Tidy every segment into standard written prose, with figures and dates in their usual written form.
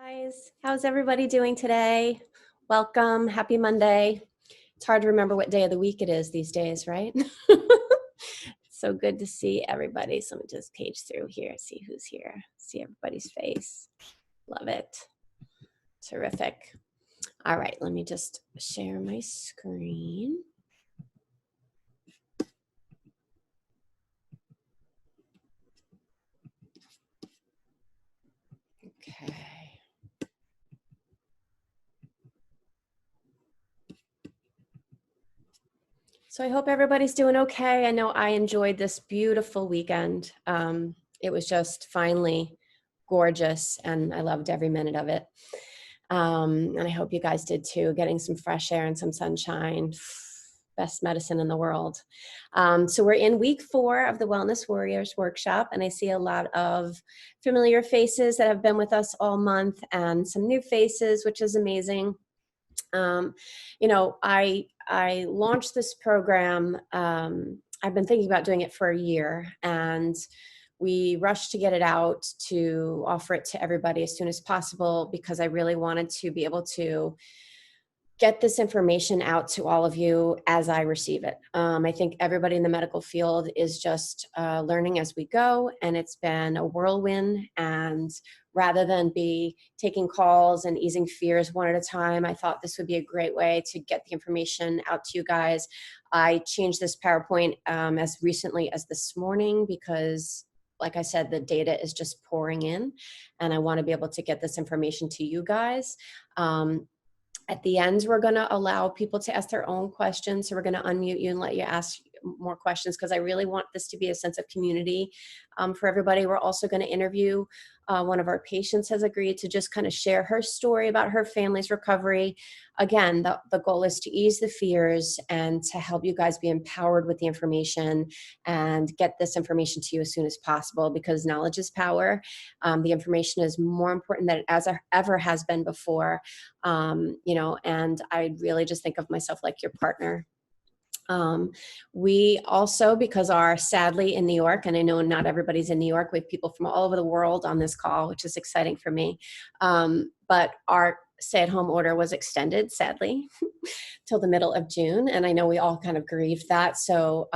Guys, how's everybody doing today? Welcome, happy Monday. It's hard to remember what day of the week it is these days, right? So good to see everybody. So let me just page through here, see who's here, see everybody's face. Love it. Terrific. All right, let me just share my screen. Okay. So I hope everybody's doing okay. I know I enjoyed this beautiful weekend. It was just finally gorgeous, and I loved every minute of it. And I hope you guys did too, getting some fresh air and some sunshine. Best medicine in the world. So we're in week 4 of the Wellness Warriors workshop, and I see a lot of familiar faces that have been with us all month and some new faces, which is amazing. I launched this program. I've been thinking about doing it for a year, and we rushed to get it out to offer it to everybody as soon as possible because I really wanted to be able to get this information out to all of you as I receive it. I think everybody in the medical field is just learning as we go, and it's been a whirlwind. And rather than be taking calls and easing fears one at a time, I thought this would be a great way to get the information out to you guys. I changed this PowerPoint as recently as this morning because, like I said, the data is just pouring in, and I want to be able to get this information to you guys. At the end, we're going to allow people to ask their own questions. So we're going to unmute you and let you ask more questions because I really want this to be a sense of community for everybody. We're also going to interview one of our patients has agreed to just kind of share her story about her family's recovery. Again, the goal is to ease the fears and to help you guys be empowered with the information and get this information to you as soon as possible because knowledge is power. The information is more important than it ever has been before. And I really just think of myself like your partner. We also, because are sadly in New York, and I know not everybody's in New York, we have people from all over the world on this call, which is exciting for me. But our stay-at-home order was extended, sadly, till the middle of June. And I know we all kind of grieved that. So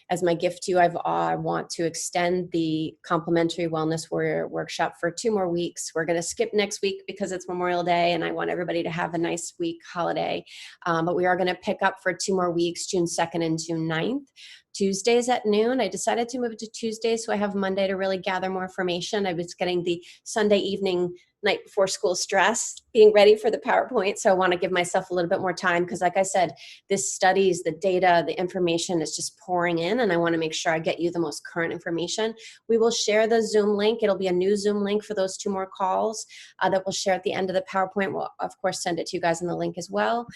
as my gift to you, I want to extend the complimentary Wellness Warrior workshop for 2 more weeks. We're going to skip next week because it's Memorial Day, and I want everybody to have a nice week holiday. But we are going to pick up for 2 more weeks, June 2nd and June 9th. Tuesdays at noon. I decided to move it to Tuesdays, so I have Monday to really gather more information. I was getting the Sunday evening, night before school stress, being ready for the PowerPoint. So I want to give myself a little bit more time because, like I said, this studies, the data, the information is just pouring in, and I want to make sure I get you the most current information. We will share the Zoom link. It'll be a new Zoom link for those 2 more calls that we'll share at the end of the PowerPoint. We'll, of course, send it to you guys in the link as well.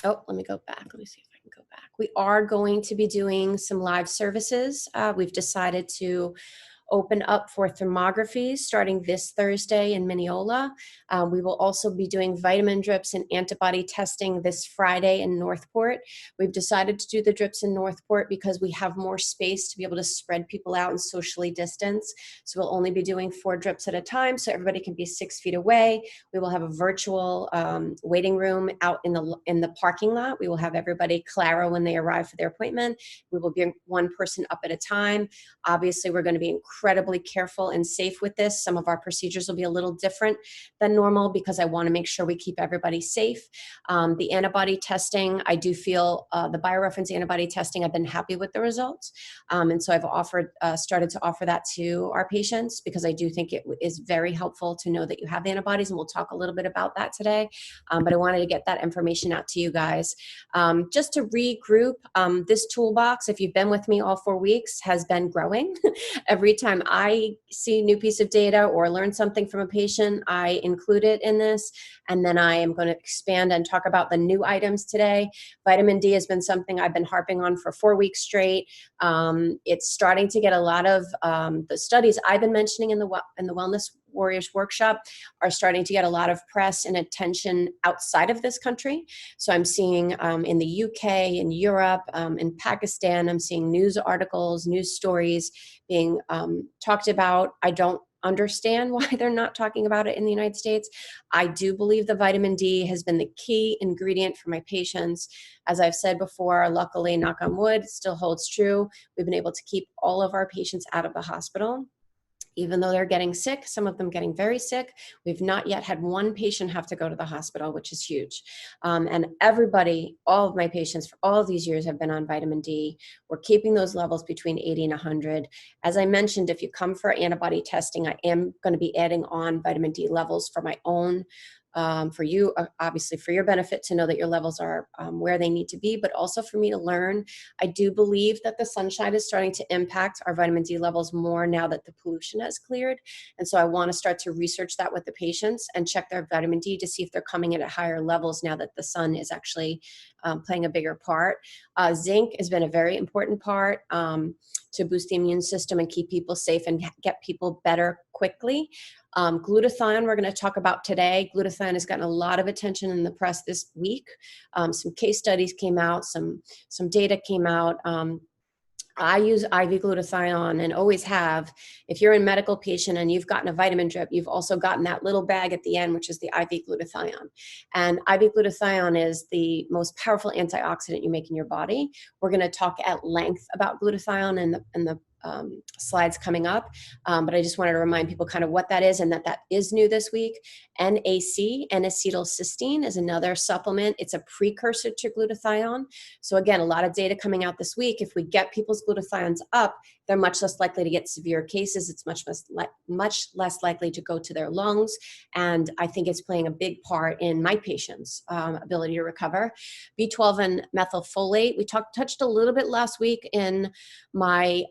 Let me go back. Let me see if I can go back. We are going to be doing some live services. We've decided to open up for thermography starting this Thursday in Mineola. We will also be doing vitamin drips and antibody testing this Friday in Northport. We've decided to do the drips in Northport because we have more space to be able to spread people out and socially distance. So we'll only be doing 4 drips at a time so everybody can be 6 feet away. We will have a virtual waiting room out in the parking lot. We will have everybody Claro when they arrive for their appointment. We will be 1 person up at a time. Obviously, we're going to be incredibly careful and safe with this. Some of our procedures will be a little different than normal because I want to make sure we keep everybody safe. The antibody testing, I do feel the bioreference antibody testing, I've been happy with the results. And so I've started to offer that to our patients because I do think it is very helpful to know that you have antibodies, and we'll talk a little bit about that today. But I wanted to get that information out to you guys. Just to regroup, this toolbox, if you've been with me all 4 weeks, has been growing. Every time I see a new piece of data or learn something from a patient, I include it in this, and then I am going to expand and talk about the new items today. Vitamin D has been something I've been harping on for 4 weeks straight. It's starting to get a lot of the studies I've been mentioning in the Wellness Warriors workshop are starting to get a lot of press and attention outside of this country. So I'm seeing in the UK, in Europe, in Pakistan, I'm seeing news articles, news stories being talked about. I don't understand why they're not talking about it in the United States. I do believe the vitamin D has been the key ingredient for my patients. As I've said before, luckily, knock on wood, it still holds true. We've been able to keep all of our patients out of the hospital. Even though they're getting sick, some of them getting very sick, we've not yet had one patient have to go to the hospital, which is huge. And everybody, all of my patients for all of these years have been on vitamin D. We're keeping those levels between 80 and 100. As I mentioned, if you come for antibody testing, I am going to be adding on vitamin D levels for my own, for you, obviously for your benefit to know that your levels are where they need to be, but also for me to learn. I do believe that the sunshine is starting to impact our vitamin D levels more now that the pollution has cleared. And so I want to start to research that with the patients and check their vitamin D to see if they're coming in at higher levels now that the sun is actually playing a bigger part. Zinc has been a very important part to boost the immune system and keep people safe and get people better quickly. Glutathione, we're going to talk about today. Glutathione has gotten a lot of attention in the press this week. Some case studies came out, some data came out. I use IV glutathione and always have. If you're a medical patient and you've gotten a vitamin drip, you've also gotten that little bag at the end, which is the IV glutathione. And IV glutathione is the most powerful antioxidant you make in your body. We're going to talk at length about glutathione in the slides coming up, but I just wanted to remind people kind of what that is and that is new this week. NAC, N-acetylcysteine, is another supplement. It's a precursor to glutathione. So again, a lot of data coming out this week. If we get people's glutathiones up, they're much less likely to get severe cases. It's much less likely to go to their lungs. And I think it's playing a big part in my patients' ability to recover. B12 and methylfolate, we touched a little bit last week in my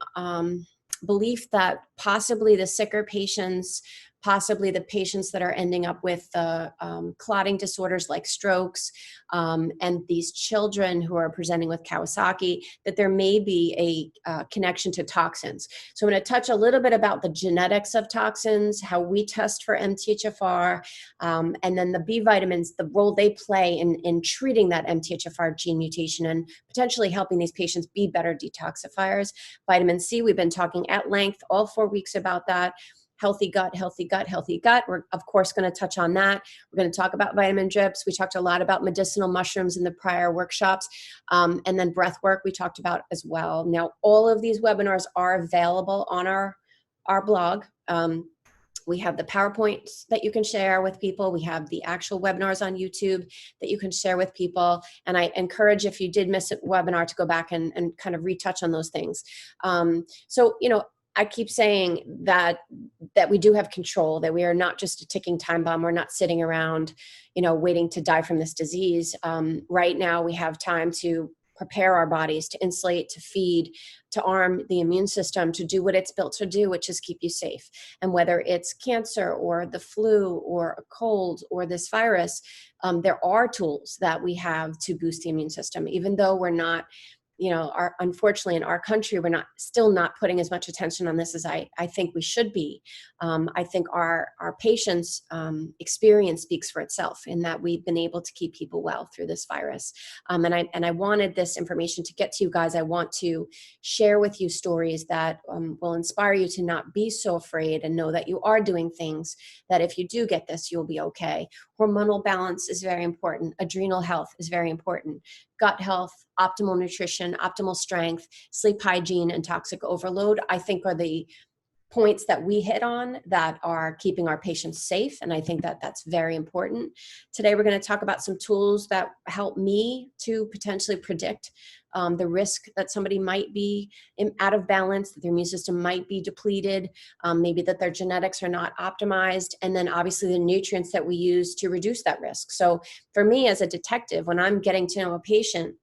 belief that possibly the sicker patients, possibly the patients that are ending up with clotting disorders like strokes, and these children who are presenting with Kawasaki, that there may be a connection to toxins. So I'm going to touch a little bit about the genetics of toxins, how we test for MTHFR, and then the B vitamins, the role they play in treating that MTHFR gene mutation and potentially helping these patients be better detoxifiers. Vitamin C, we've been talking at length all 4 weeks about that. Healthy gut, healthy gut, healthy gut. We're, of course, going to touch on that. We're going to talk about vitamin drips. We talked a lot about medicinal mushrooms in the prior workshops. And then breath work we talked about as well. Now, all of these webinars are available on our blog. We have the PowerPoints that you can share with people. We have the actual webinars on YouTube that you can share with people. And I encourage, if you did miss a webinar, to go back and kind of retouch on those things. So, you know, I keep saying that we do have control, that we are not just a ticking time bomb. We're not sitting around, you know, waiting to die from this disease. Right now, we have time to prepare our bodies, to insulate, to feed, to arm the immune system to do what it's built to do, which is keep you safe. And whether it's cancer or the flu or a cold or this virus, there are tools that we have to boost the immune system, even though we're not, you know, unfortunately in our country, we're still not putting as much attention on this as I think we should be. I think our patients' experience speaks for itself in that we've been able to keep people well through this virus. And I wanted this information to get to you guys. I want to share with you stories that will inspire you to not be so afraid and know that you are doing things that if you do get this, you'll be okay. Hormonal balance is very important. Adrenal health is very important. Gut health, optimal nutrition, optimal strength, sleep hygiene, and toxic overload, I think are the points that we hit on that are keeping our patients safe. And I think that that's very important. Today, we're going to talk about some tools that help me to potentially predict the risk that somebody might be out of balance, that their immune system might be depleted, maybe that their genetics are not optimized, and then obviously the nutrients that we use to reduce that risk. So for me as a detective, when I'm getting to know a patient,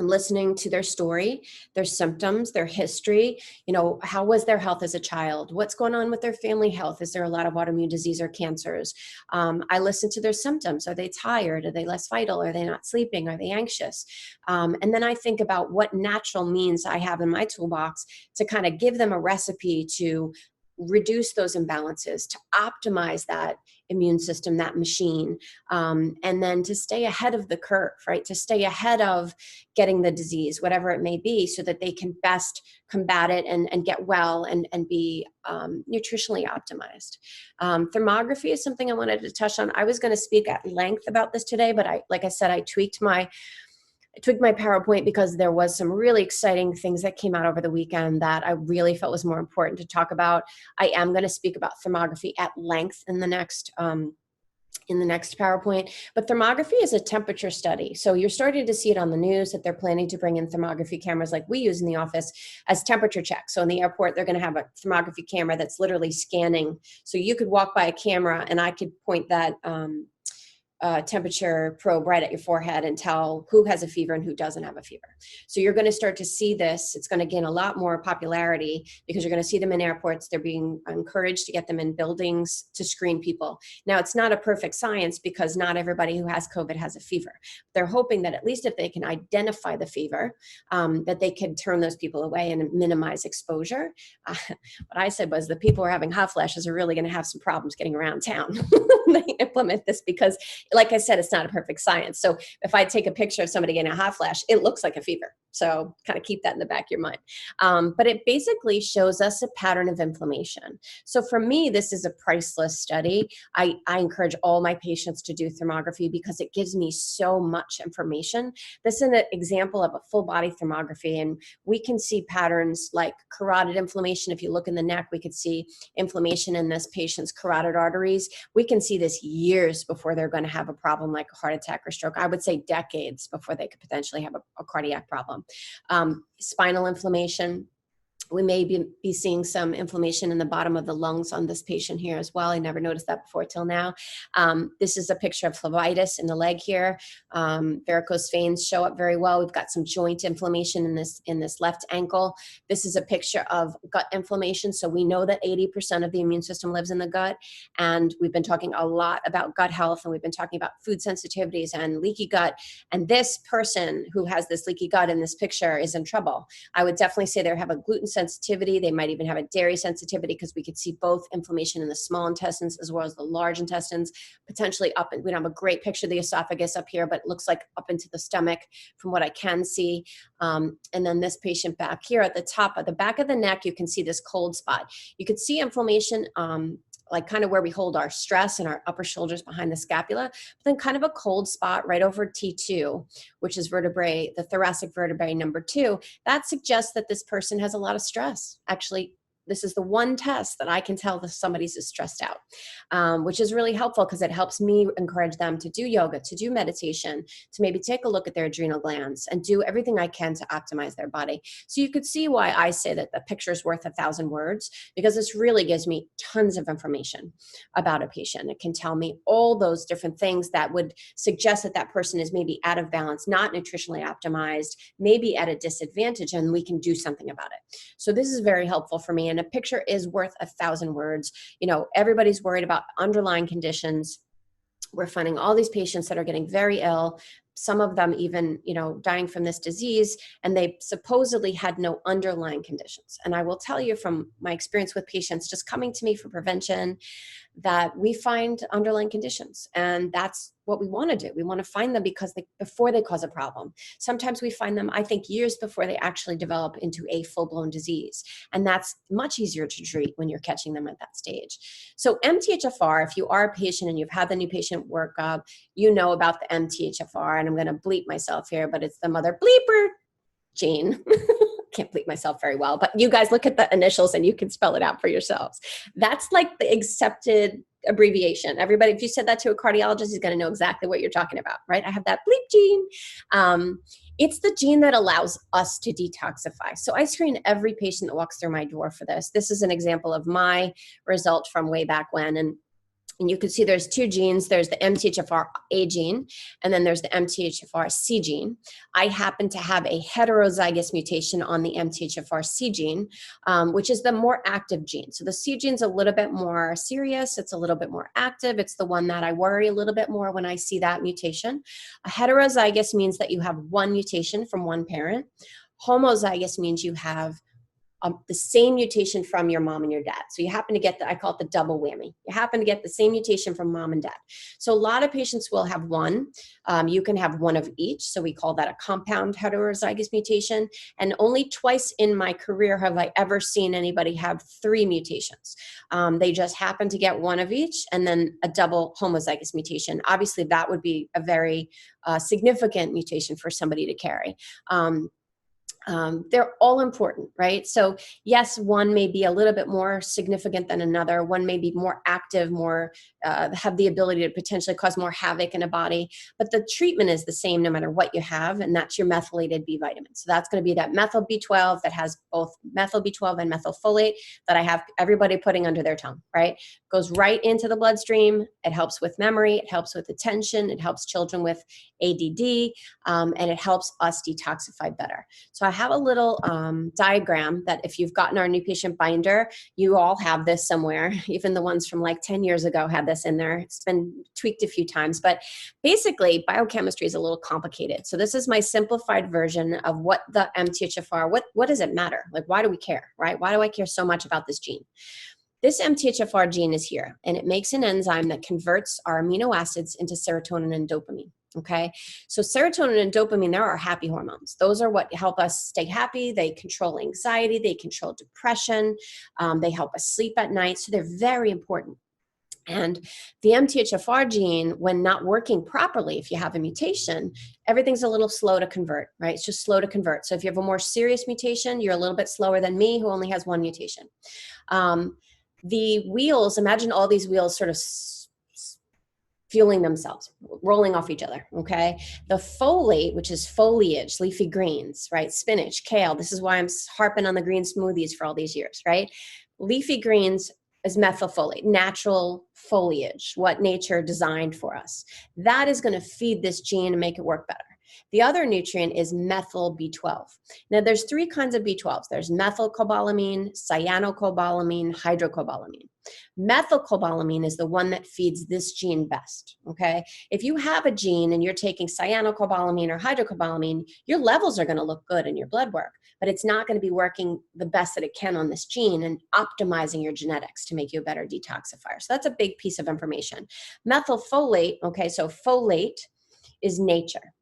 I'm listening to their story, their symptoms, their history. You know, how was their health as a child? What's going on with their family health? Is there a lot of autoimmune disease or cancers? I listen to their symptoms. Are they tired? Are they less vital? Are they not sleeping? Are they anxious? And then I think about what natural means I have in my toolbox to kind of give them a recipe to reduce those imbalances, to optimize that immune system, that machine, and then to stay ahead of the curve, right? To stay ahead of getting the disease, whatever it may be, so that they can best combat it and get well and be nutritionally optimized. Thermography is something I wanted to touch on. I was going to speak at length about this today, but like I said, I tweaked my PowerPoint because there was some really exciting things that came out over the weekend that I really felt was more important to talk about. I am going to speak about thermography at length in the next PowerPoint, but thermography is a temperature study. So you're starting to see it on the news that they're planning to bring in thermography cameras like we use in the office as temperature checks. So in the airport, they're going to have a thermography camera that's literally scanning. So you could walk by a camera and I could point that temperature probe right at your forehead and tell who has a fever and who doesn't have a fever. So you're going to start to see this. It's going to gain a lot more popularity because you're going to see them in airports. They're being encouraged to get them in buildings to screen people. Now, it's not a perfect science because not everybody who has COVID has a fever. They're hoping that at least if they can identify the fever, that they can turn those people away and minimize exposure. What I said was the people who are having hot flashes are really going to have some problems getting around town when they implement this because, like I said, it's not a perfect science. So if I take a picture of somebody getting a hot flash, it looks like a fever. So kind of keep that in the back of your mind. But it basically shows us a pattern of inflammation. So for me, this is a priceless study. I encourage all my patients to do thermography because it gives me so much information. This is an example of a full body thermography, and we can see patterns like carotid inflammation. If you look in the neck, we could see inflammation in this patient's carotid arteries. We can see this years before they're going to have a problem like a heart attack or stroke. I would say decades before they could potentially have a cardiac problem. Spinal inflammation. We may be seeing some inflammation in the bottom of the lungs on this patient here as well. I never noticed that before till now. This is a picture of phlebitis in the leg here. Varicose veins show up very well. We've got some joint inflammation in this left ankle. This is a picture of gut inflammation. So we know that 80% of the immune system lives in the gut. And we've been talking a lot about gut health, and we've been talking about food sensitivities and leaky gut. And this person who has this leaky gut in this picture is in trouble. I would definitely say they have a gluten sensitivity. They might even have a dairy sensitivity because we could see both inflammation in the small intestines as well as the large intestines, potentially up. We don't have a great picture of the esophagus up here, but it looks like up into the stomach from what I can see. And then this patient back here at the top of the back of the neck, you can see this cold spot. You could see inflammation like kind of where we hold our stress in our upper shoulders behind the scapula, but then kind of a cold spot right over T2, which is vertebrae, the thoracic vertebrae number 2. That suggests that this person has a lot of stress. Actually, this is the one test that I can tell that somebody's stressed out, which is really helpful because it helps me encourage them to do yoga, to do meditation, to maybe take a look at their adrenal glands and do everything I can to optimize their body. So you could see why I say that the picture's worth 1,000 words, because this really gives me tons of information about a patient. It can tell me all those different things that would suggest that that person is maybe out of balance, not nutritionally optimized, maybe at a disadvantage, and we can do something about it. So this is very helpful for me. And a picture is worth 1,000 words. You know, everybody's worried about underlying conditions. We're finding all these patients that are getting very ill, some of them even, you know, dying from this disease, and they supposedly had no underlying conditions. And I will tell you from my experience with patients just coming to me for prevention that we find underlying conditions, and that's what we want to do. We want to find them before they cause a problem. Sometimes we find them, I think, years before they actually develop into a full-blown disease. And that's much easier to treat when you're catching them at that stage. So MTHFR, if you are a patient and you've had the new patient workup, you know about the MTHFR, and I'm going to bleep myself here, but it's the mother bleeper gene. Can't bleep myself very well, but you guys look at the initials and you can spell it out for yourselves. That's like the accepted abbreviation. Everybody, if you said that to a cardiologist, he's going to know exactly what you're talking about, right? I have that bleep gene. It's the gene that allows us to detoxify. So I screen every patient that walks through my door for this. This is an example of my result from way back when. And you can see there's two genes. There's the MTHFR-A gene, and then there's the MTHFR-C gene. I happen to have a heterozygous mutation on the MTHFR-C gene, which is the more active gene. So the C gene's a little bit more serious. It's a little bit more active. It's the one that I worry a little bit more when I see that mutation. A heterozygous means that you have one mutation from one parent. Homozygous means you have the same mutation from your mom and your dad. So you happen to get I call it the double whammy. You happen to get the same mutation from mom and dad. So a lot of patients will have one. You can have one of each. So we call that a compound heterozygous mutation. And only twice in my career have I ever seen anybody have 3 mutations. They just happen to get one of each, and then a double homozygous mutation. Obviously, that would be a very significant mutation for somebody to carry. They're all important, right? So yes, one may be a little bit more significant than another. One may be more active, more have the ability to potentially cause more havoc in a body, but the treatment is the same no matter what you have, and that's your methylated B vitamin. So that's going to be that methyl B12 that has both methyl B12 and methylfolate that I have everybody putting under their tongue, right? Goes right into the bloodstream. It helps with memory. It helps with attention. It helps children with ADD, and it helps us detoxify better. So I have a little diagram that if you've gotten our new patient binder, you all have this somewhere. Even the ones from like 10 years ago had this in there. It's been tweaked a few times, but basically biochemistry is a little complicated. So this is my simplified version of what the MTHFR, what does it matter? Like, why do we care, right? Why do I care so much about this gene? This MTHFR gene is here, and it makes an enzyme that converts our amino acids into serotonin and dopamine. Okay, so serotonin and dopamine, there are happy hormones. Those are what help us stay happy. They control anxiety. They control depression. They help us sleep at night. So they're very important. And the MTHFR gene, when not working properly, if you have a mutation, everything's a little slow to convert, right? It's just slow to convert. So if you have a more serious mutation, you're a little bit slower than me, who only has one mutation. The wheels, imagine all these wheels sort of fueling themselves, rolling off each other, okay? The folate, which is foliage, leafy greens, right? Spinach, kale. This is why I'm harping on the green smoothies for all these years, right? Leafy greens is methylfolate, natural foliage, what nature designed for us. That is going to feed this gene and make it work better. The other nutrient is methyl B12. Now, there's 3 kinds of B12s. There's methylcobalamin, cyanocobalamin, hydrocobalamin. Methylcobalamin is the one that feeds this gene best, okay? If you have a gene and you're taking cyanocobalamin or hydrocobalamin, your levels are going to look good in your blood work, but it's not going to be working the best that it can on this gene and optimizing your genetics to make you a better detoxifier. So that's a big piece of information. Methylfolate, okay, so folate is nature.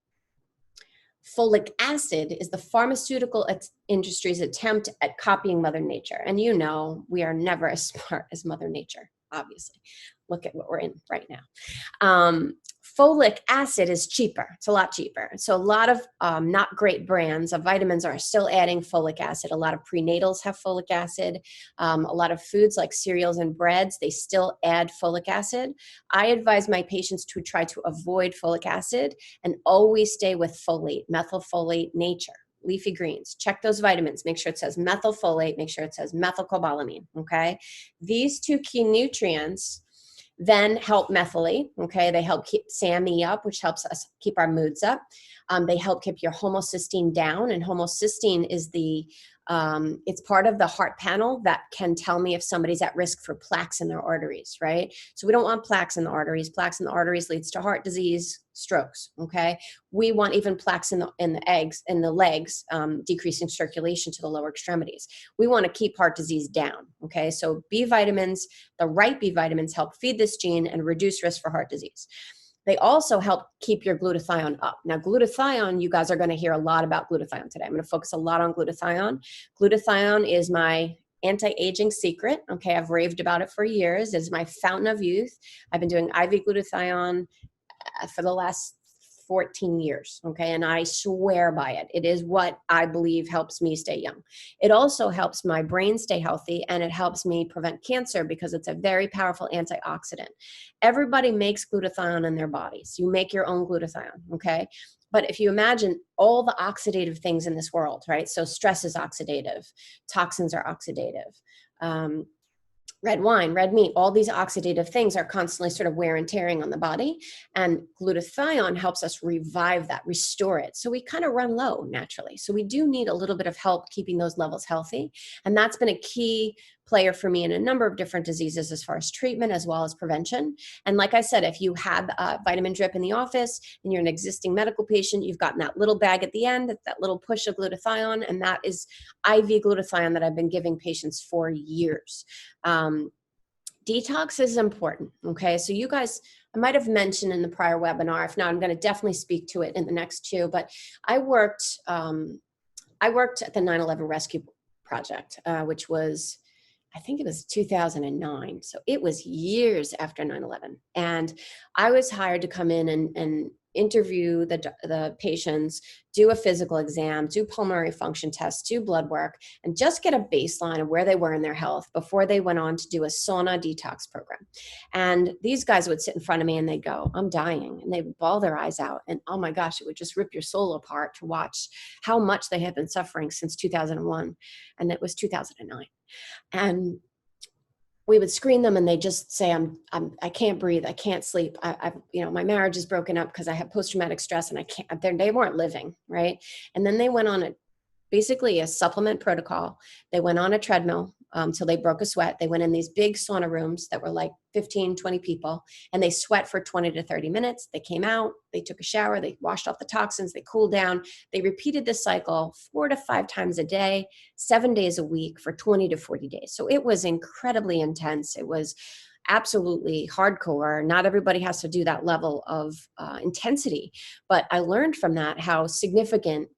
Folic acid is the pharmaceutical industry's attempt at copying Mother Nature. And you know, we are never as smart as Mother Nature, obviously. Look at what we're in right now. Folic acid is cheaper. It's a lot cheaper. So a lot of not great brands of vitamins are still adding folic acid. A lot of prenatals have folic acid. A lot of foods like cereals and breads, they still add folic acid. I advise my patients to try to avoid folic acid and always stay with folate, methylfolate, nature. Leafy greens, check those vitamins, make sure it says methylfolate, make sure it says methylcobalamin, okay? These 2 key nutrients then help methylate, okay? They help keep SAMe up, which helps us keep our moods up. They help keep your homocysteine down, and homocysteine is it's part of the heart panel that can tell me if somebody's at risk for plaques in their arteries, right? So we don't want plaques in the arteries. Plaques in the arteries leads to heart disease, strokes, okay? We want even plaques in the legs, decreasing circulation to the lower extremities. We want to keep heart disease down, okay? So B vitamins, the right B vitamins help feed this gene and reduce risk for heart disease. They also help keep your glutathione up. Now, glutathione, you guys are going to hear a lot about glutathione today. I'm going to focus a lot on glutathione. Glutathione is my anti-aging secret. Okay, I've raved about it for years. It's my fountain of youth. I've been doing IV glutathione for the last 14 years, okay? And I swear by it. It is what I believe helps me stay young. It also helps my brain stay healthy, and it helps me prevent cancer because it's a very powerful antioxidant. Everybody makes glutathione in their bodies. You make your own glutathione, okay? But if you imagine all the oxidative things in this world, right? So stress is oxidative, toxins are oxidative, red wine, red meat, all these oxidative things are constantly sort of wear and tearing on the body. And glutathione helps us revive that, restore it. So we kind of run low naturally. So we do need a little bit of help keeping those levels healthy. And that's been a key player for me in a number of different diseases as far as treatment as well as prevention. And like I said, if you have a vitamin drip in the office and you're an existing medical patient, you've gotten that little bag at the end, that little push of glutathione, and that is IV glutathione that I've been giving patients for years. Detox is important, okay? So you guys, I might have mentioned in the prior webinar, if not, I'm going to definitely speak to it in the next two, but I worked at the 9/11 Rescue Project, which was, I think it was 2009. So it was years after 9/11. And I was hired to come in and interview the patients, do a physical exam, do pulmonary function tests, do blood work, and just get a baseline of where they were in their health before they went on to do a sauna detox program. And these guys would sit in front of me and they'd go, I'm dying. And they would bawl their eyes out. And oh my gosh, it would just rip your soul apart to watch how much they had been suffering since 2001. And it was 2009. And we would screen them and they just say, I can't breathe. I can't sleep. My marriage is broken up because I have post-traumatic stress and I can't, they weren't living. Right. And then they went on basically a supplement protocol. They went on a treadmill till they broke a sweat. They went in these big sauna rooms that were like 15, 20 people, and they sweat for 20 to 30 minutes. They came out, they took a shower, they washed off the toxins, they cooled down. They repeated this cycle 4 to 5 times a day, 7 days a week for 20 to 40 days. So it was incredibly intense. It was absolutely hardcore. Not everybody has to do that level of intensity, but I learned from that how significant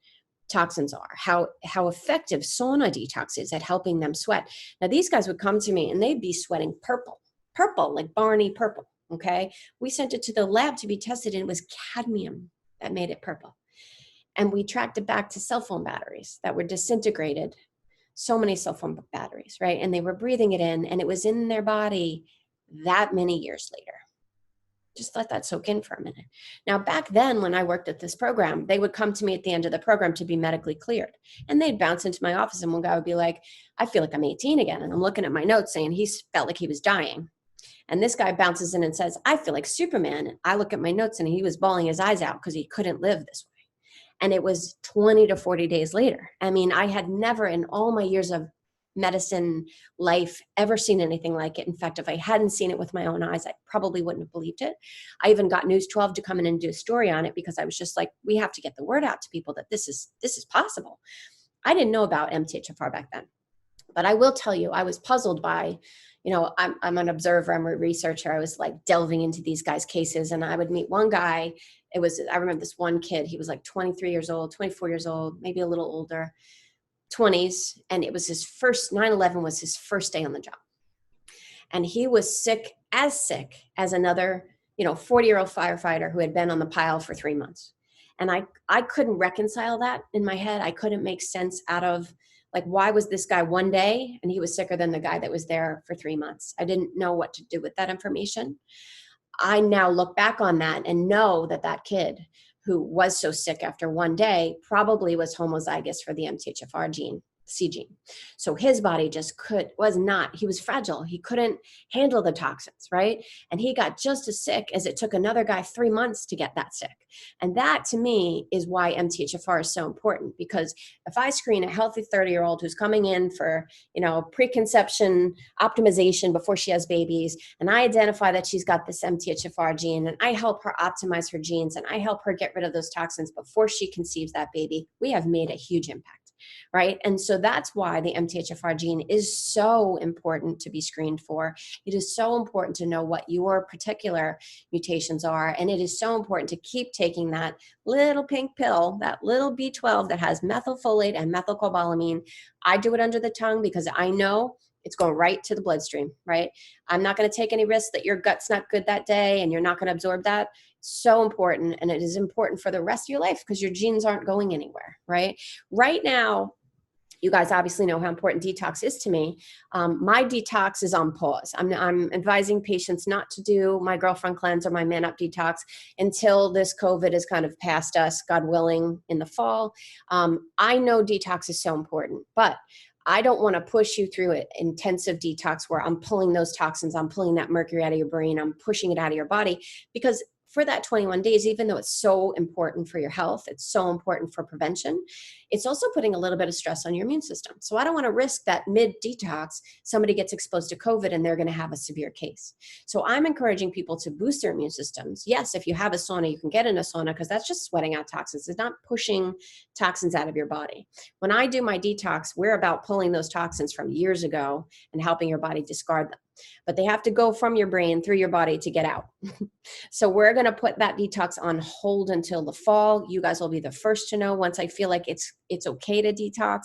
toxins are, how effective sauna detox is at helping them sweat. Now, these guys would come to me and they'd be sweating purple, like Barney purple, okay? We sent it to the lab to be tested and it was cadmium that made it purple. And we tracked it back to cell phone batteries that were disintegrated, so many cell phone batteries, right? And they were breathing it in and it was in their body that many years later. Just let that soak in for a minute. Now, back then when I worked at this program, they would come to me at the end of the program to be medically cleared. And they'd bounce into my office and one guy would be like, I feel like I'm 18 again. And I'm looking at my notes saying he felt like he was dying. And this guy bounces in and says, I feel like Superman. And I look at my notes and he was bawling his eyes out because he couldn't live this way. And it was 20 to 40 days later. I mean, I had never in all my years of medicine life ever seen anything like it. In fact, if I hadn't seen it with my own eyes, I probably wouldn't have believed it. I even got News 12 to come in and do a story on it because I was just like, we have to get the word out to people that this is possible. I didn't know about MTHFR back then, but I will tell you, I was puzzled by, I'm an observer, I'm a researcher. I was like delving into these guys' cases and I would meet one guy. I remember this one kid, he was like 23 years old, 24 years old, maybe a little older, 20s, and it was his first 9/11 was his first day on the job, and he was sick as another 40-year-old firefighter who had been on the pile for 3 months. And I couldn't reconcile that in my head. I couldn't make sense out of like, why was this guy one day and he was sicker than the guy that was there for 3 months? I didn't know what to do with that information. I now look back on that and know that kid who was so sick after one day probably was homozygous for the MTHFR gene, C gene. So his body just he was fragile. He couldn't handle the toxins, right? And he got just as sick as it took another guy 3 months to get that sick. And that to me is why MTHFR is so important, because if I screen a healthy 30-year-old who's coming in for, preconception optimization before she has babies, and I identify that she's got this MTHFR gene and I help her optimize her genes and I help her get rid of those toxins before she conceives that baby, we have made a huge impact. Right. And so that's why the MTHFR gene is so important to be screened for. It is so important to know what your particular mutations are. And it is so important to keep taking that little pink pill, that little B12 that has methylfolate and methylcobalamin. I do it under the tongue because I know it's going right to the bloodstream, right? I'm not going to take any risks that your gut's not good that day and you're not going to absorb that. So important. And it is important for the rest of your life because your genes aren't going anywhere, right? Right now, you guys obviously know how important detox is to me. My detox is on pause. I'm advising patients not to do my girlfriend cleanse or my man up detox until this COVID is kind of past us, God willing, in the fall. I know detox is so important, but I don't want to push you through an intensive detox where I'm pulling those toxins, I'm pulling that mercury out of your brain, I'm pushing it out of your body, because for that 21 days, even though it's so important for your health, it's so important for prevention, it's also putting a little bit of stress on your immune system. So I don't want to risk that mid-detox, somebody gets exposed to COVID and they're going to have a severe case. So I'm encouraging people to boost their immune systems. Yes, if you have a sauna, you can get in a sauna because that's just sweating out toxins. It's not pushing toxins out of your body. When I do my detox, we're about pulling those toxins from years ago and helping your body discard them. But they have to go from your brain through your body to get out. So we're going to put that detox on hold until the fall. You guys will be the first to know once I feel like it's okay to detox.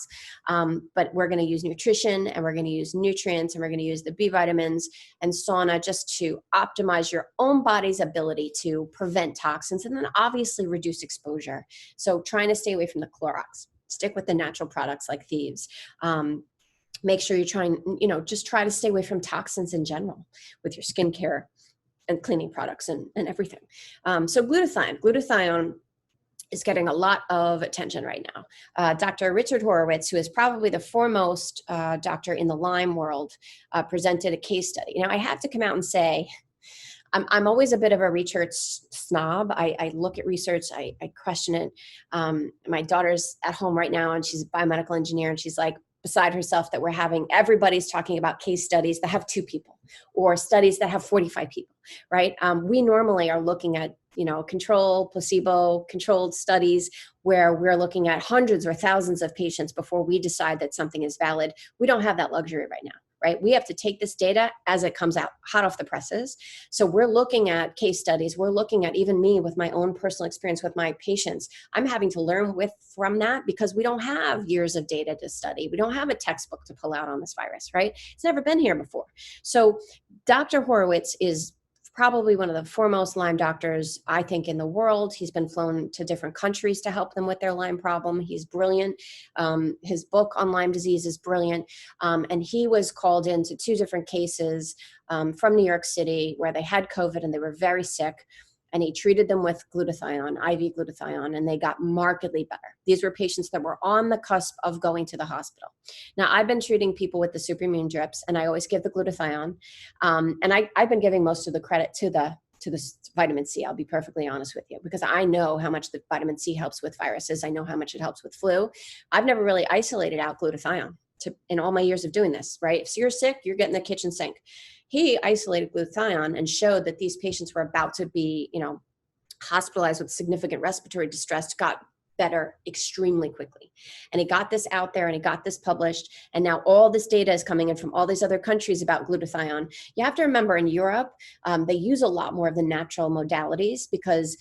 But we're going to use nutrition, and we're going to use nutrients, and we're going to use the B vitamins and sauna just to optimize your own body's ability to prevent toxins, and then obviously reduce exposure. So trying to stay away from the Clorox. Stick with the natural products like Thieves. Make sure you're trying, just try to stay away from toxins in general with your skincare and cleaning products and everything. So glutathione is getting a lot of attention right now. Dr. Richard Horowitz, who is probably the foremost doctor in the Lyme world, presented a case study. Now, I have to come out and say, I'm always a bit of a research snob. I look at research, I question it. My daughter's at home right now, and she's a biomedical engineer, and she's like beside herself that everybody's talking about case studies that have 2 people or studies that have 45 people, right? We normally are looking at, control, placebo, controlled studies where we're looking at hundreds or thousands of patients before we decide that something is valid. We don't have that luxury right now. Right? We have to take this data as it comes out hot off the presses. So we're looking at case studies. We're looking at, even me with my own personal experience with my patients, I'm having to learn from that because we don't have years of data to study. We don't have a textbook to pull out on this virus, right? It's never been here before. So Dr. Horowitz is probably one of the foremost Lyme doctors, I think, in the world. He's been flown to different countries to help them with their Lyme problem. He's brilliant. His book on Lyme disease is brilliant. And he was called into 2 different cases from New York City where they had COVID and they were very sick. And he treated them with glutathione, IV glutathione, and they got markedly better. These were patients that were on the cusp of going to the hospital. Now, I've been treating people with the superimmune drips, and I always give the glutathione. And I've been giving most of the credit to the vitamin C, I'll be perfectly honest with you, because I know how much the vitamin C helps with viruses. I know how much it helps with flu. I've never really isolated out glutathione in all my years of doing this, right? If you're sick, you're getting the kitchen sink. He isolated glutathione and showed that these patients were about to be, hospitalized with significant respiratory distress, got better extremely quickly. And he got this out there and he got this published. And now all this data is coming in from all these other countries about glutathione. You have to remember, in Europe, they use a lot more of the natural modalities because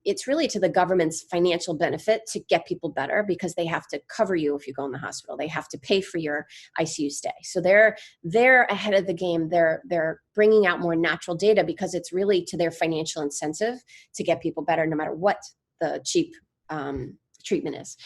it's really to the government's financial benefit to get people better, because they have to cover you if you go in the hospital. They have to pay for your ICU stay. So they're ahead of the game. They're bringing out more natural data because it's really to their financial incentive to get people better, no matter what the cheap treatment is.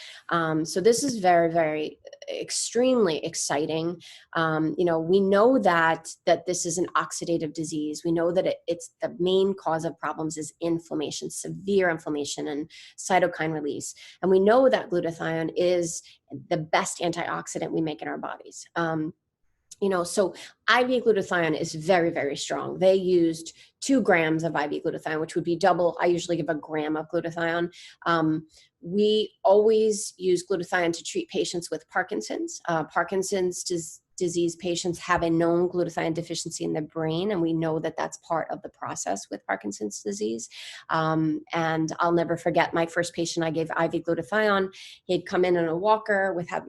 So this is very, very extremely exciting. We know that this is an oxidative disease. We know that it's the main cause of problems is inflammation, severe inflammation and cytokine release. And we know that glutathione is the best antioxidant we make in our bodies. So IV glutathione is very, very strong. They used 2 grams of IV glutathione, which would be double. I usually give a gram of glutathione. We always use glutathione to treat patients with Parkinson's. Parkinson's disease patients have a known glutathione deficiency in the brain, and we know that that's part of the process with Parkinson's disease. And I'll never forget my first patient I gave IV glutathione. He'd come in a walker had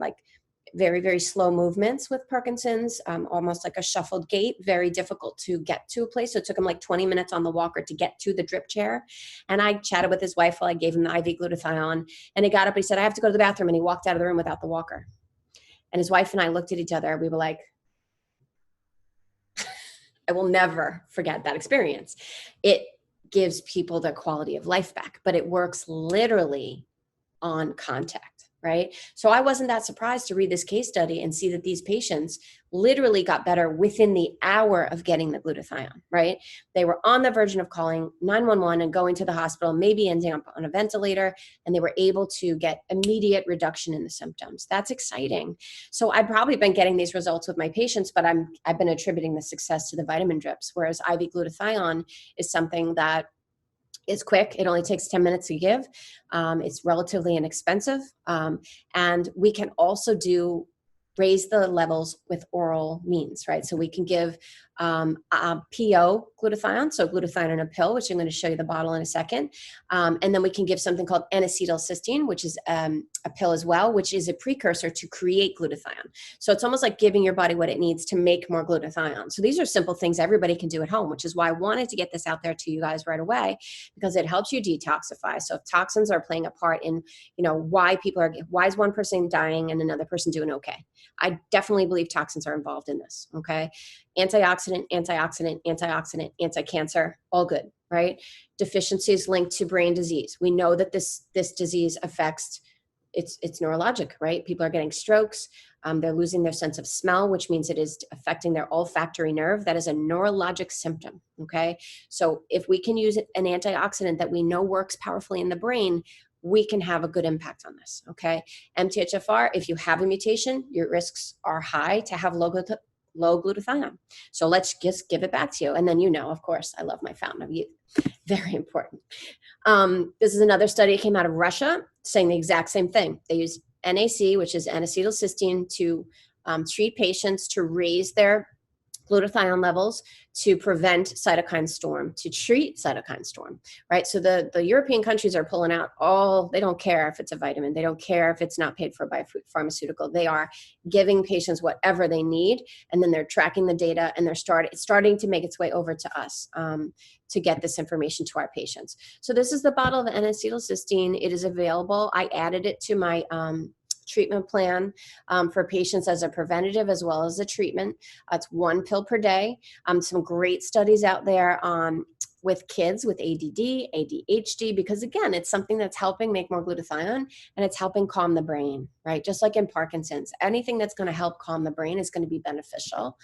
very, very slow movements with Parkinson's, almost like a shuffled gait, very difficult to get to a place. So it took him like 20 minutes on the walker to get to the drip chair. And I chatted with his wife while I gave him the IV glutathione. And he got up, he said, I have to go to the bathroom. And he walked out of the room without the walker. And his wife and I looked at each other. We were like, I will never forget that experience. It gives people their quality of life back, but it works literally on contact. Right? So I wasn't that surprised to read this case study and see that these patients literally got better within the hour of getting the glutathione, right? They were on the verge of calling 911 and going to the hospital, maybe ending up on a ventilator, and they were able to get immediate reduction in the symptoms. That's exciting. So I've probably been getting these results with my patients, but I've been attributing the success to the vitamin drips, whereas IV glutathione is something that It's quick. It only takes 10 minutes to give. It's relatively inexpensive. And we can also raise the levels with oral means, right? So we can give PO glutathione, so glutathione in a pill, which I'm going to show you the bottle in a second. And then we can give something called N-acetylcysteine, which is a pill as well, which is a precursor to create glutathione. So it's almost like giving your body what it needs to make more glutathione. So these are simple things everybody can do at home, which is why I wanted to get this out there to you guys right away, because it helps you detoxify. So if toxins are playing a part in, why is one person dying and another person doing okay? I definitely believe toxins are involved in this, okay? Antioxidant, antioxidant, antioxidant, anti-cancer, all good, right? Deficiencies linked to brain disease. We know that this disease affects, it's neurologic, right? People are getting strokes. They're losing their sense of smell, which means it is affecting their olfactory nerve. That is a neurologic symptom, okay? So if we can use an antioxidant that we know works powerfully in the brain, we can have a good impact on this, okay? MTHFR, if you have a mutation, your risks are high to have low glutathione. So let's just give it back to you. And then, of course, I love my fountain of youth. Very important. This is another study that came out of Russia saying the exact same thing. They used NAC, which is N-acetylcysteine, to treat patients to raise their glutathione levels to prevent cytokine storm, to treat cytokine storm, right? So the European countries are pulling out they don't care if it's a vitamin. They don't care if it's not paid for by a pharmaceutical. They are giving patients whatever they need, and then they're tracking the data, and it's starting to make its way over to us to get this information to our patients. So this is the bottle of N-acetylcysteine. It is available. I added it to my treatment plan for patients as a preventative as well as a treatment. It's 1 pill per day. Some great studies out there with kids with ADD, ADHD, because again, it's something that's helping make more glutathione, and it's helping calm the brain, right? Just like in Parkinson's, anything that's going to help calm the brain is going to be beneficial.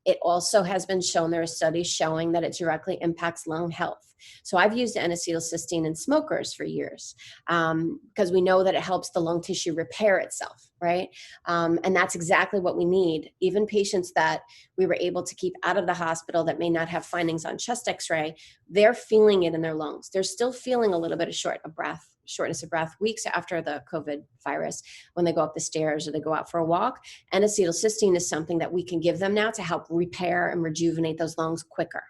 It also has been shown, there are studies showing that it directly impacts lung health. So I've used N-acetylcysteine in smokers for years because we know that it helps the lung tissue repair itself, right? And that's exactly what we need. Even patients that we were able to keep out of the hospital that may not have findings on chest x-ray, they're feeling it in their lungs. They're still feeling a little bit of shortness of breath weeks after the COVID virus when they go up the stairs or they go out for a walk. N-acetylcysteine is something that we can give them now to help repair and rejuvenate those lungs quicker.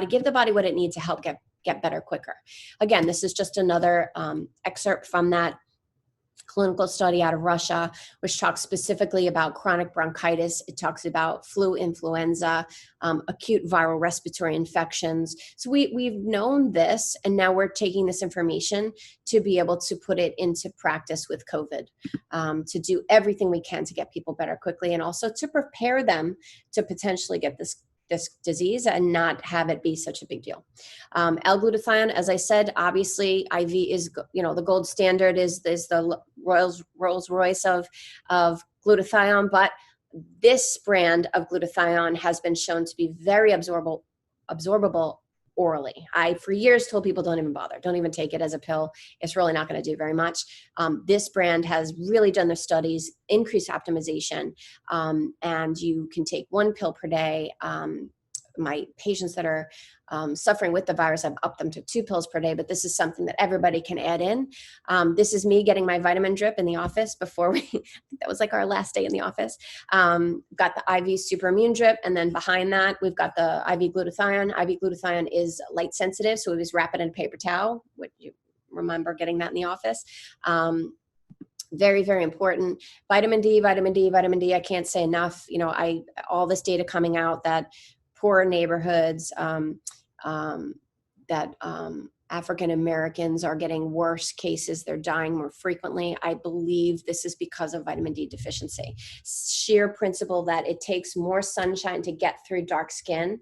Give the body what it needs to help get better quicker. Again, this is just another excerpt from that clinical study out of Russia, which talks specifically about chronic bronchitis. It talks about flu, influenza, acute viral respiratory infections. So we've known this, and now we're taking this information to be able to put it into practice with COVID, to do everything we can to get people better quickly, and also to prepare them to potentially get this disease and not have it be such a big deal. L-glutathione, as I said, obviously IV is, the gold standard is the Rolls Royce of glutathione, but this brand of glutathione has been shown to be very absorbable orally. I, for years, told people don't even bother. Don't even take it as a pill. It's really not going to do very much. This brand has really done their studies, increased optimization, and you can take 1 pill per day. My patients that are suffering with the virus, I've upped them to 2 pills per day, but this is something that everybody can add in. This is me getting my vitamin drip in the office before that was like our last day in the office. Got the IV super immune drip, and then behind that, we've got the IV glutathione. IV glutathione is light sensitive, so we just wrap it in a paper towel. Would you remember getting that in the office? Very, very important. Vitamin D, vitamin D, vitamin D. I can't say enough. All this data coming out that poor neighborhoods, that African Americans are getting worse cases. They're dying more frequently. I believe this is because of vitamin D deficiency. Sheer principle that it takes more sunshine to get through dark skin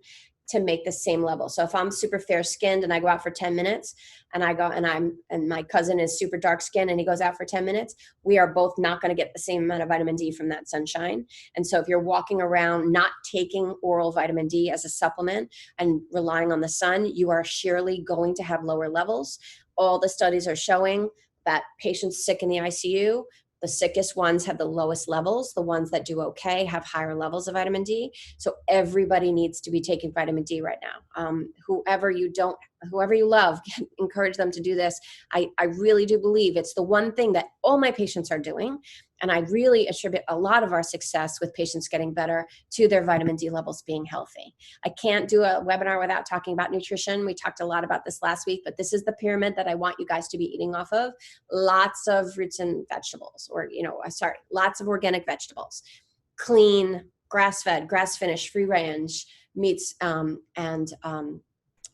to make the same level. So if I'm super fair skinned and I go out for 10 minutes and my cousin is super dark skinned and he goes out for 10 minutes, we are both not going to get the same amount of vitamin D from that sunshine. And so if you're walking around not taking oral vitamin D as a supplement and relying on the sun, you are surely going to have lower levels. All the studies are showing that patients sick in the ICU, the sickest ones have the lowest levels. The ones that do okay have higher levels of vitamin D. So everybody needs to be taking vitamin D right now. Whoever you don't whoever you love, encourage them to do this. I really do believe it's the one thing that all my patients are doing. And I really attribute a lot of our success with patients getting better to their vitamin D levels being healthy. I can't do a webinar without talking about nutrition. We talked a lot about this last week, but this is the pyramid that I want you guys to be eating off of. Lots of fruits and vegetables, or, lots of organic vegetables, clean, grass-fed, grass-finished, free-range meats, and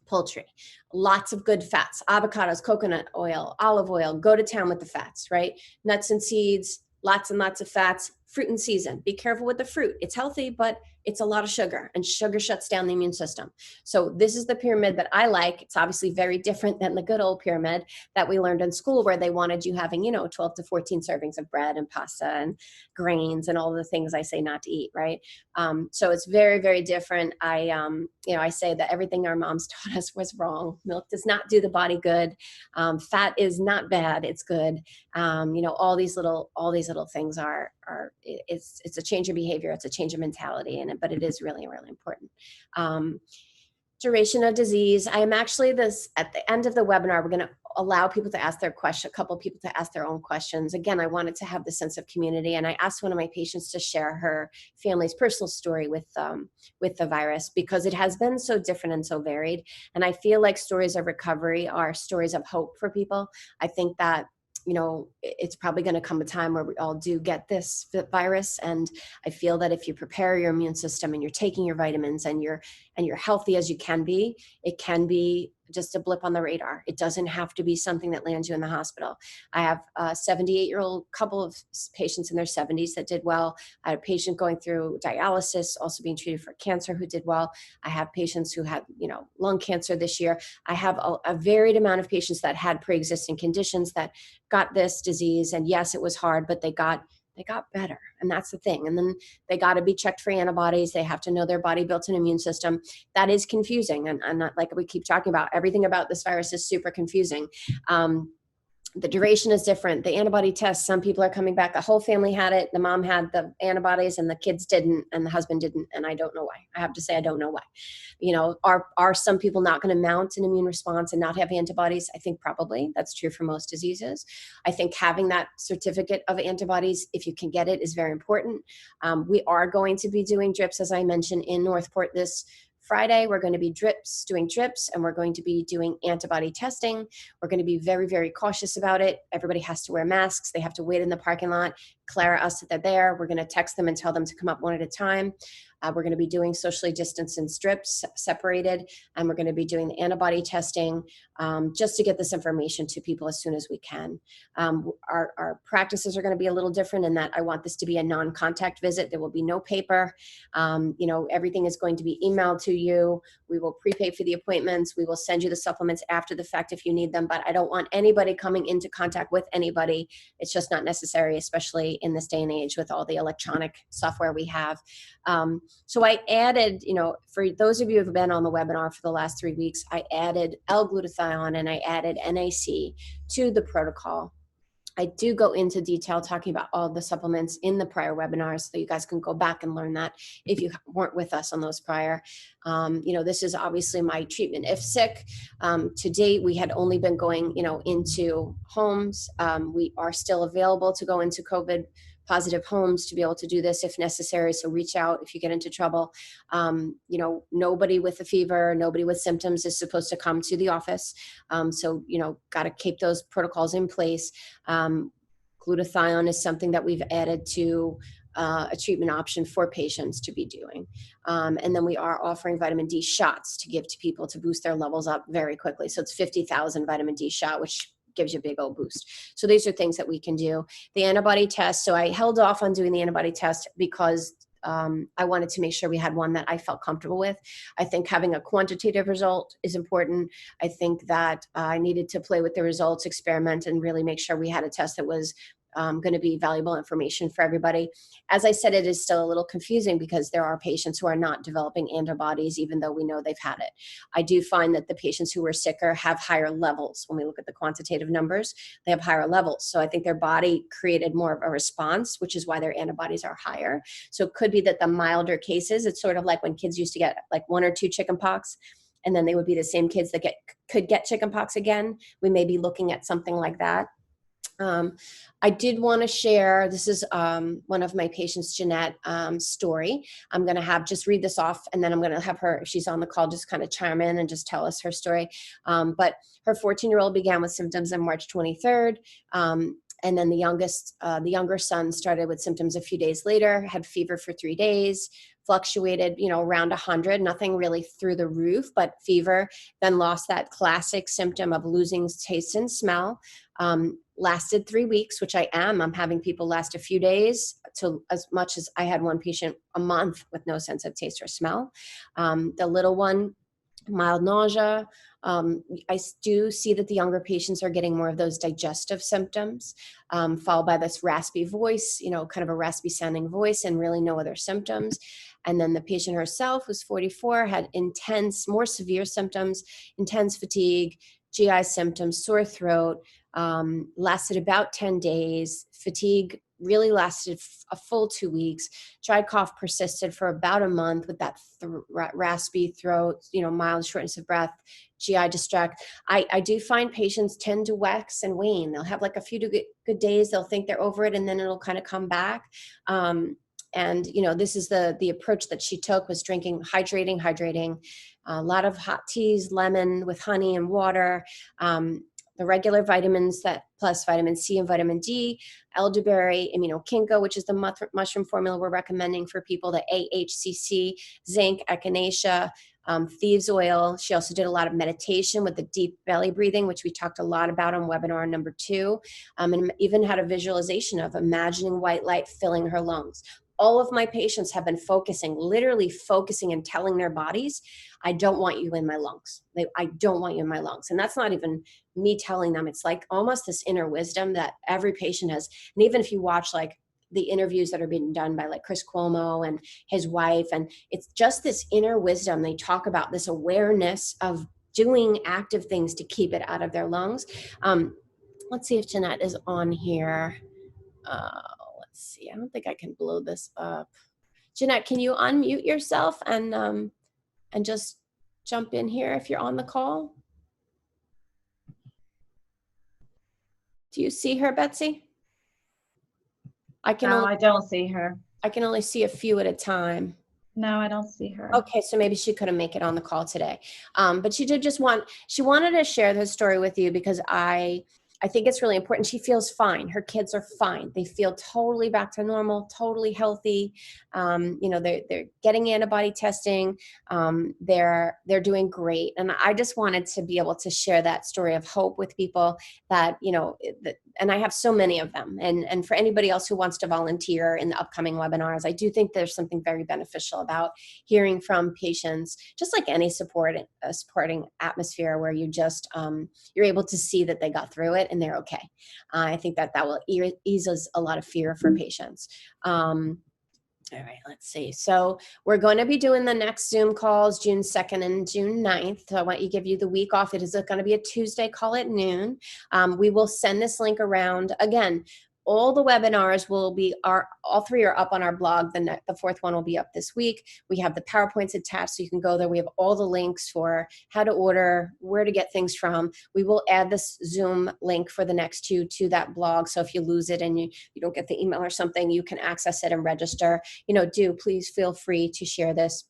poultry, lots of good fats, avocados, coconut oil, olive oil, go to town with the fats, right? Nuts and seeds, lots and lots of fats, fruit in season. Be careful with the fruit. It's healthy, but it's a lot of sugar, and sugar shuts down the immune system. So this is the pyramid that I like. It's obviously very different than the good old pyramid that we learned in school, where they wanted you having, 12 to 14 servings of bread and pasta and grains and all the things I say not to eat, right? So it's very, very different. I say that everything our moms taught us was wrong. Milk does not do the body good. Fat is not bad. It's good. All these little things it's a change of behavior. It's a change of mentality but it is really, really important. Duration of disease. I am actually at the end of the webinar, we're going to allow people to ask their question, a couple people to ask their own questions. Again, I wanted to have the sense of community, and I asked one of my patients to share her family's personal story with the virus, because it has been so different and so varied. And I feel like stories of recovery are stories of hope for people. I think that it's probably going to come a time where we all do get this virus. And I feel that if you prepare your immune system and you're taking your vitamins and you're healthy as you can be, it can be just a blip on the radar. It doesn't have to be something that lands you in the hospital. I have a 78-year-old couple of patients in their 70s that did well. I had a patient going through dialysis, also being treated for cancer, who did well. I have patients who had, lung cancer this year. I have a varied amount of patients that had pre-existing conditions that got this disease. And yes, it was hard, but they got better. And that's the thing. And then they got to be checked for antibodies. They have to know their body built an immune system. That is confusing. And not, like we keep talking about, everything about this virus is super confusing. The duration is different. The antibody tests, some people are coming back. The whole family had it. The mom had the antibodies and the kids didn't, and the husband didn't. And I don't know why. I have to say, I don't know why. Are some people not going to mount an immune response and not have antibodies? I think probably. That's true for most diseases. I think having that certificate of antibodies, if you can get it, is very important. We are going to be doing drips, as I mentioned, in Northport this Friday. We're going to be doing drips, and we're going to be doing antibody testing. We're going to be very, very cautious about it. Everybody has to wear masks. They have to wait in the parking lot, declare us that they're there. We're going to text them and tell them to come up one at a time. We're going to be doing socially distanced in strips, separated, and we're going to be doing the antibody testing just to get this information to people as soon as we can. Our practices are going to be a little different in that I want this to be a non-contact visit. There will be no paper. Everything is going to be emailed to you. We will prepay for the appointments. We will send you the supplements after the fact if you need them, but I don't want anybody coming into contact with anybody. It's just not necessary, especially in this day and age with all the electronic software we have. So I added, for those of you who have been on the webinar for the last 3 weeks, I added L-glutathione and I added NAC to the protocol. I do go into detail talking about all the supplements in the prior webinars, so you guys can go back and learn that if you weren't with us on those prior. This is obviously my treatment if sick. To date, we had only been going, into homes. We are still available to go into COVID positive homes to be able to do this if necessary. So reach out if you get into trouble. Nobody with a fever, nobody with symptoms is supposed to come to the office. So got to keep those protocols in place. Glutathione is something that we've added to a treatment option for patients to be doing. And then we are offering vitamin D shots to give to people to boost their levels up very quickly. So it's 50,000 vitamin D shot, which gives you a big old boost. So these are things that we can do. The antibody test. So I held off on doing the antibody test because I wanted to make sure we had one that I felt comfortable with. I think having a quantitative result is important. I think that I needed to play with the results, experiment, and really make sure we had a test that was going to be valuable information for everybody. As I said, it is still a little confusing because there are patients who are not developing antibodies, even though we know they've had it. I do find that the patients who are sicker have higher levels. When we look at the quantitative numbers, they have higher levels. So I think their body created more of a response, which is why their antibodies are higher. So it could be that the milder cases, it's sort of like when kids used to get like 1 or 2 chicken pox. and then they would be the same kids that could get chickenpox again, we may be looking at something like that. I did want to share, this is one of my patients, Jeanette, story. I'm going to just read this off, and then I'm going to have her, if she's on the call, just kind of chime in and just tell us her story. But her 14-year-old began with symptoms on March 23rd. And then the younger son started with symptoms a few days later, had fever for 3 days, fluctuated, around 100, nothing really through the roof, but fever, then lost that classic symptom of losing taste and smell. Lasted 3 weeks, which I'm having people last a few days to as much as I had one patient a month with no sense of taste or smell. The little one, mild nausea. I do see that the younger patients are getting more of those digestive symptoms, followed by this raspy voice, kind of a raspy sounding voice, and really no other symptoms. And then the patient herself, who's 44, had more severe symptoms, intense fatigue, GI symptoms, sore throat, lasted about 10 days. Fatigue really lasted a full 2 weeks. Dry cough persisted for about a month with that raspy throat, mild shortness of breath, GI distress. I do find patients tend to wax and wane. They'll have like a few good days. They'll think they're over it, and then it'll kind of come back. And this is the approach that she took, was hydrating, a lot of hot teas, lemon with honey and water, the regular vitamins plus vitamin C and vitamin D, elderberry, immunokinko, which is the mushroom formula we're recommending for people, the AHCC, zinc, echinacea, thieves oil. She also did a lot of meditation with the deep belly breathing, which we talked a lot about on webinar number 2, and even had a visualization of imagining white light filling her lungs. All of my patients have been literally focusing and telling their bodies, I don't want you in my lungs. I don't want you in my lungs. And that's not even me telling them. It's like almost this inner wisdom that every patient has. And even if you watch like the interviews that are being done by like Chris Cuomo and his wife, and it's just this inner wisdom. They talk about this awareness of doing active things to keep it out of their lungs. Let's see if Jeanette is on here. Let's see. I don't think I can blow this up. Jeanette, can you unmute yourself and just jump in here if you're on the call? Do you see her, Betsy? I don't see her. I can only see a few at a time. No, I don't see her. Okay, so maybe she couldn't make it on the call today. But she wanted to share this story with you because I think it's really important. She feels fine. Her kids are fine. They feel totally back to normal, totally healthy. They're getting antibody testing. They're doing great. And I just wanted to be able to share that story of hope with people that, and I have so many of them. And for anybody else who wants to volunteer in the upcoming webinars, I do think there's something very beneficial about hearing from patients, just like any supporting atmosphere where you just, you're able to see that they got through it and they're okay. I think that will ease a lot of fear for patients. All right, let's see. So we're going to be doing the next Zoom calls June 2nd and June 9th. So I want to give you the week off. It is going to be a Tuesday call at noon. We will send this link around. Again, all the webinars will be, all 3 are up on our blog. The 4th one will be up this week. We have the PowerPoints attached, so you can go there. We have all the links for how to order, where to get things from. We will add this Zoom link for the next 2 to that blog. So if you lose it and you don't get the email or something, you can access it and register. Please feel free to share this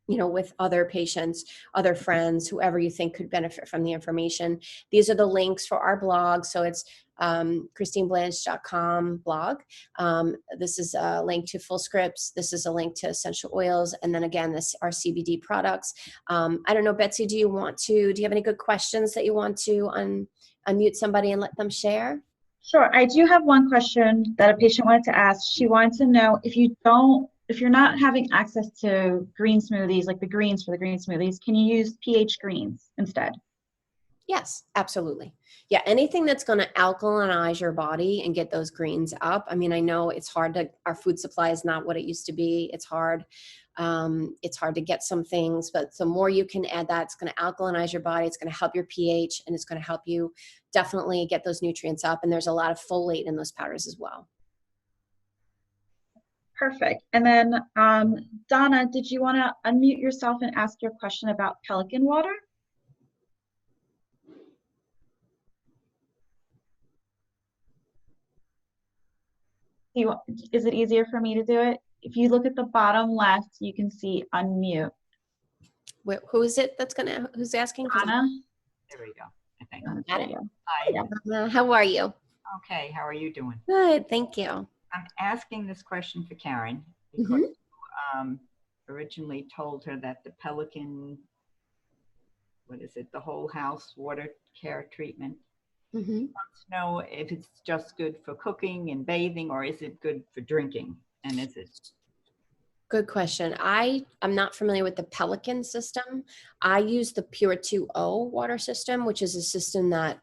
with other patients, other friends, whoever you think could benefit from the information. These are the links for our blog. So it's ChristineBlanche.com blog. This is a link to full scripts. This is a link to essential oils. And then again, our CBD products. I don't know, Betsy, do you have any good questions that you want to unmute somebody and let them share? Sure. I do have one question that a patient wanted to ask. She wanted to know if you're not having access to green smoothies, like the greens for the green smoothies, can you use pH greens instead? Yes, absolutely. Yeah, anything that's going to alkalinize your body and get those greens up. I mean, I know it's hard our food supply is not what it used to be. It's hard. It's hard to get some things, but the more you can add that, it's going to alkalinize your body. It's going to help your pH, and it's going to help you definitely get those nutrients up. And there's a lot of folate in those powders as well. Perfect. And then Donna, did you want to unmute yourself and ask your question about Pelican water? Is it easier for me to do it? If you look at the bottom left, you can see unmute. Who is it who's asking? Donna? There we go, I think. Got it. Hi. How are you? Okay, how are you doing? Good, thank you. I'm asking this question for Karen because you originally told her that the Pelican, what is it, the whole house water care treatment, wants to know if it's just good for cooking and bathing, or is it good for drinking? And is it? Good question. I'm not familiar with the Pelican system. I use the Pure 2.0 water system, which is a system that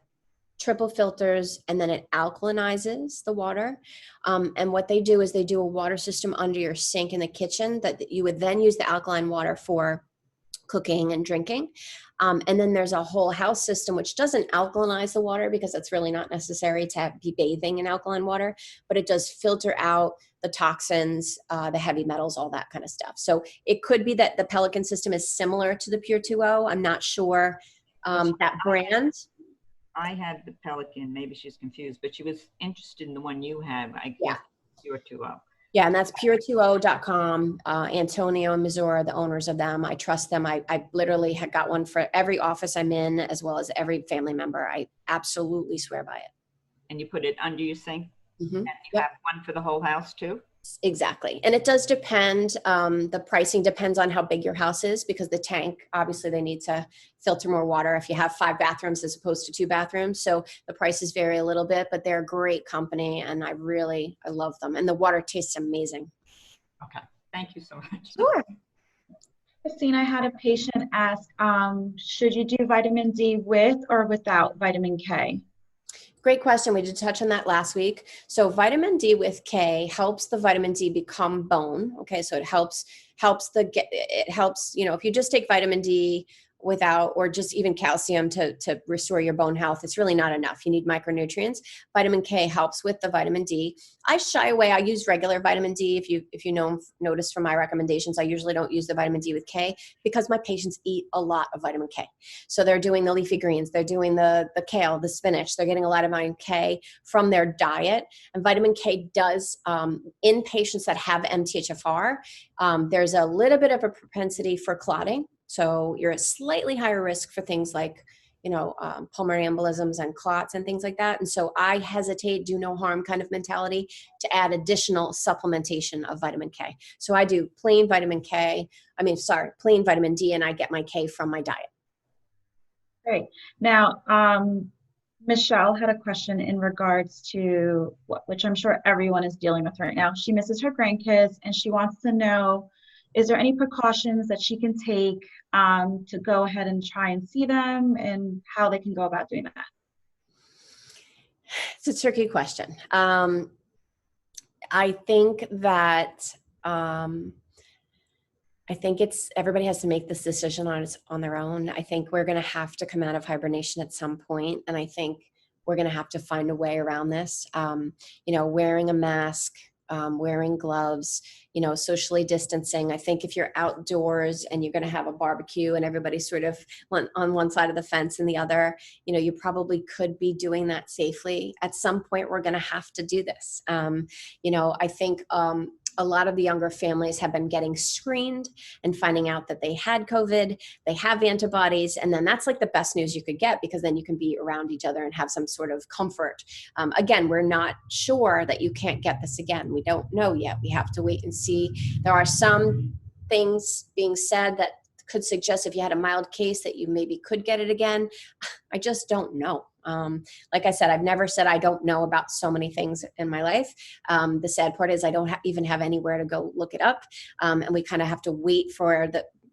triple filters and then it alkalinizes the water. And what they do is they do a water system under your sink in the kitchen that you would then use the alkaline water for cooking and drinking. And then there's a whole house system, which doesn't alkalinize the water because it's really not necessary to be bathing in alkaline water, but it does filter out the toxins, the heavy metals, all that kind of stuff. So it could be that the Pelican system is similar to the Pure 2.0. I'm not sure that brand. I had the Pelican, maybe she's confused, but she was interested in the one you have, I guess, Pure 2.0. Yeah, and that's pure20.com. Antonio and Missouri are the owners of them. I trust them. I literally had got one for every office I'm in, as well as every family member. I absolutely swear by it. And you put it under your sink? Mm-hmm. And you have one for the whole house too? Exactly. And it does depend. The pricing depends on how big your house is, because the tank, obviously they need to filter more water if you have 5 bathrooms as opposed to 2 bathrooms. So the prices vary a little bit, but they're a great company and I love them. And the water tastes amazing. Okay. Thank you so much. Sure. Christine, I had a patient ask, should you do vitamin D with or without vitamin K? Great question. We did touch on that last week. So vitamin D with K helps the vitamin D become bone. Okay. So it helps, if you just take vitamin D without, or just even calcium to restore your bone health, it's really not enough. You need micronutrients. Vitamin K helps with the vitamin D. I shy away. I use regular vitamin D. If you notice from my recommendations, I usually don't use the vitamin D with K because my patients eat a lot of vitamin K. So they're doing the leafy greens, they're doing the kale, the spinach, they're getting a lot of vitamin K from their diet. And vitamin K does, in patients that have MTHFR, there's a little bit of a propensity for clotting. So you're at slightly higher risk for things like, pulmonary embolisms and clots and things like that. And so I hesitate, do no harm kind of mentality to add additional supplementation of vitamin K. So I do plain vitamin D, and I get my K from my diet. Great. Now, Michelle had a question in regards to which I'm sure everyone is dealing with right now. She misses her grandkids and she wants to know, is there any precautions that she can take to go ahead and try and see them, and how they can go about doing that? It's a tricky question. I think that everybody has to make this decision on their own. I think we're going to have to come out of hibernation at some point, and I think we're going to have to find a way around this. Wearing a mask, wearing gloves, socially distancing. I think if you're outdoors and you're going to have a barbecue and everybody's sort of on one side of the fence and the other, you probably could be doing that safely. At some point, we're going to have to do this. I think a lot of the younger families have been getting screened and finding out that they had COVID, they have antibodies, and then that's like the best news you could get, because then you can be around each other and have some sort of comfort. Again, we're not sure that you can't get this again. We don't know yet. We have to wait and see. There are some things being said that could suggest if you had a mild case that you maybe could get it again. I just don't know. Like I said, I've never said I don't know about so many things in my life. The sad part is I don't even have anywhere to go look it up. And we kind of have to wait for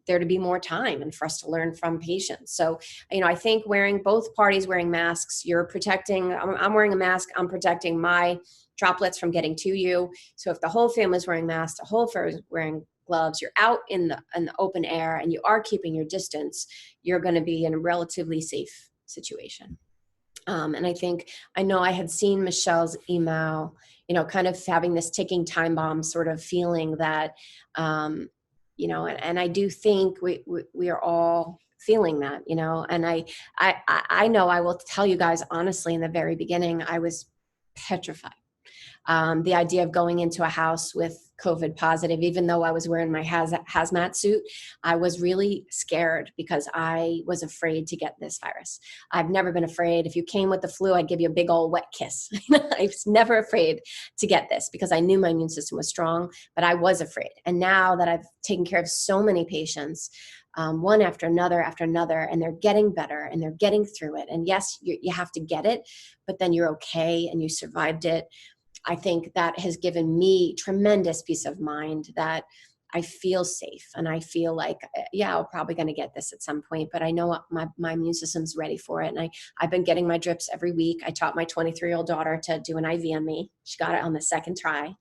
there to be more time and for us to learn from patients. So, I think both parties wearing masks, I'm wearing a mask, I'm protecting my droplets from getting to you. So if the whole family's wearing masks, the whole family's wearing gloves, you're out in the open air and you are keeping your distance, you're going to be in a relatively safe situation. And I know I had seen Michelle's email, kind of having this ticking time bomb sort of feeling that, and I do think we are all feeling that, and I know I will tell you guys honestly, in the very beginning, I was petrified. The idea of going into a house with COVID positive, even though I was wearing my hazmat suit, I was really scared because I was afraid to get this virus. I've never been afraid. If you came with the flu, I'd give you a big old wet kiss. I was never afraid to get this because I knew my immune system was strong, but I was afraid. And now that I've taken care of so many patients, one after another, and they're getting better and they're getting through it. And yes, you have to get it, but then you're okay and you survived it. I think that has given me tremendous peace of mind that I feel safe and I feel like, yeah, I'm probably going to get this at some point, but I know my immune system's ready for it. And I've been getting my drips every week. I taught my 23-year-old daughter to do an IV on me. She got it on the second try.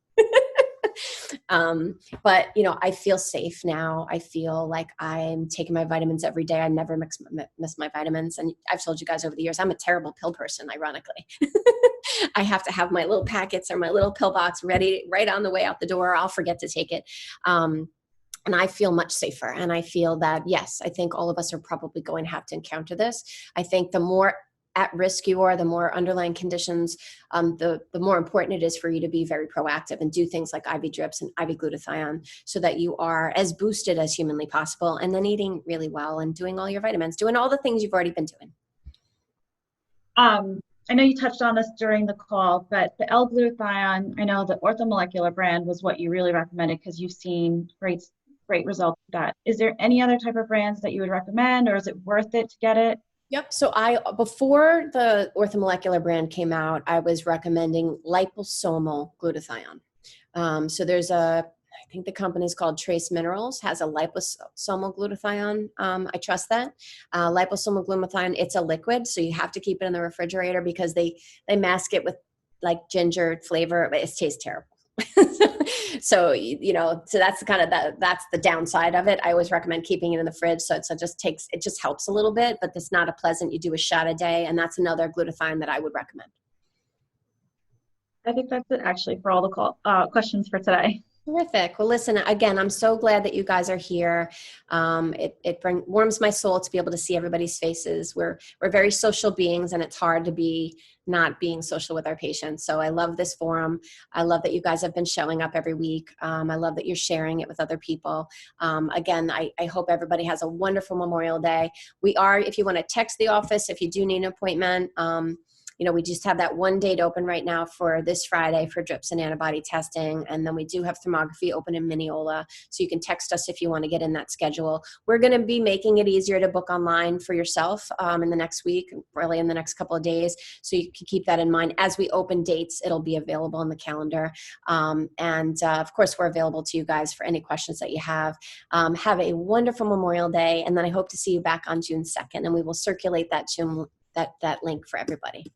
But I feel safe now. I feel like I'm taking my vitamins every day. I never miss my vitamins. And I've told you guys over the years, I'm a terrible pill person, ironically. I have to have my little packets or my little pill box ready right on the way out the door. I'll forget to take it. And I feel much safer. And I feel that, yes, I think all of us are probably going to have to encounter this. I think the more at risk you are, the more underlying conditions, the more important it is for you to be very proactive and do things like IV drips and IV glutathione so that you are as boosted as humanly possible, and then eating really well and doing all your vitamins, doing all the things you've already been doing. I know you touched on this during the call, but the L-glutathione, I know the orthomolecular brand was what you really recommended because you've seen great results with that. Is there any other type of brands that you would recommend, or is it worth it to get it? Yep. So before the orthomolecular brand came out, I was recommending liposomal glutathione. So there's I think the company is called Trace Minerals, has a liposomal glutathione. I trust that. Liposomal glutathione, it's a liquid, so you have to keep it in the refrigerator because they mask it with like ginger flavor, but it tastes terrible. So that's that's the downside of it. I always recommend keeping it in the fridge, so it just helps a little bit, but it's not a pleasant. You do a shot a day, and that's another glutathione that I would recommend. I think that's it actually for all the questions for today. Terrific. Well, listen, again, I'm so glad that you guys are here. It warms my soul to be able to see everybody's faces. We're very social beings, and it's hard to be not being social with our patients. So I love this forum. I love that you guys have been showing up every week. I love that you're sharing it with other people. Again, I hope everybody has a wonderful Memorial Day. If you want to text the office, if you do need an appointment, we just have that one date open right now for this Friday for drips and antibody testing. And then we do have thermography open in Mineola. So you can text us if you want to get in that schedule. We're going to be making it easier to book online for yourself in the next week, really in the next couple of days. So you can keep that in mind. As we open dates, it'll be available in the calendar. Of course, we're available to you guys for any questions that you have. Have a wonderful Memorial Day. And then I hope to see you back on June 2nd. And we will circulate that link for everybody.